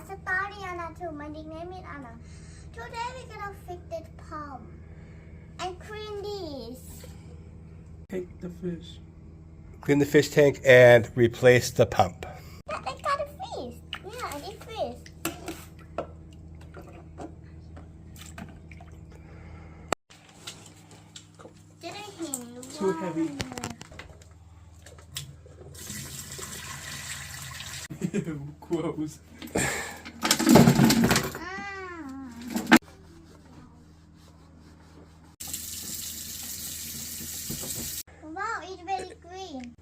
story Anna too. My nickname is Anna. Today we're gonna fix this pump and clean this. Take the fish. Clean the fish tank and replace the pump. Yeah, I got a fish. Yeah, I did fish. Didn't hit. Too heavy. Ew, gross. Wow, it's very green.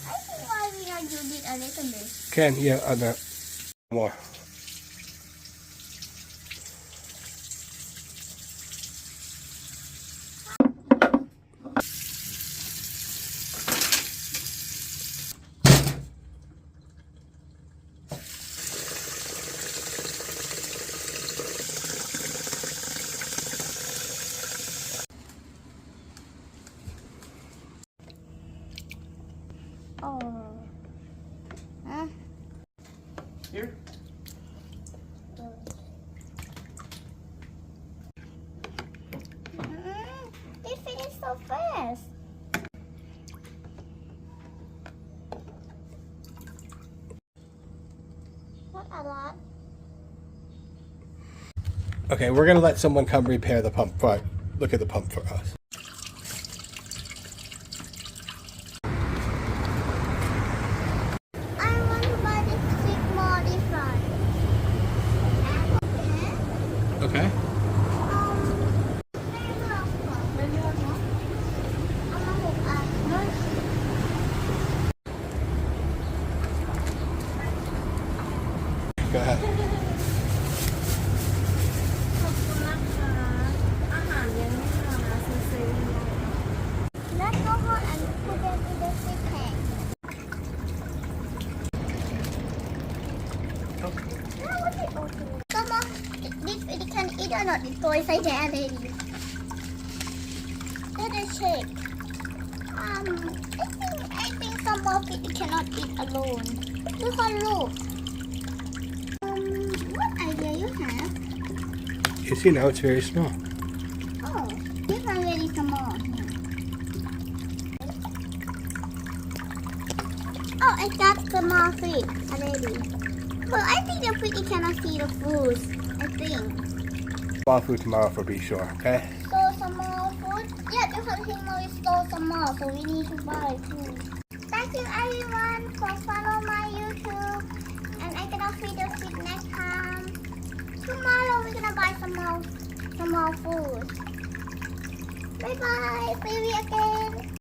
I think why we are doing it a little bit. Ken, yeah, more. Oh. Huh? Here. They finish so fast. Not a lot. Okay, we're gonna let someone come repair the pump. Look at the pump for us. I want to buy this more different. Okay. Go ahead. ขอบคุณนะคะ อาหารยังไม่มานะซื้อๆยังไง Let's go home and put them in the fish tank. Come on, this it can eat or not? It's going inside there already. Let us check. I think some of it cannot eat alone. Look on look. What idea you have? You see now it's very small. Oh, this one very small. Oh, I got the more feet already. Well, I think the feet cannot see the food. I think. Small food tomorrow for be sure, okay? So small food? Yeah, because Himo is so small, so we need to buy food. Thank you everyone for follow my YouTube. And I'm gonna feed the feet next time. Tomorrow we're gonna buy some more food. Bye bye. See you again.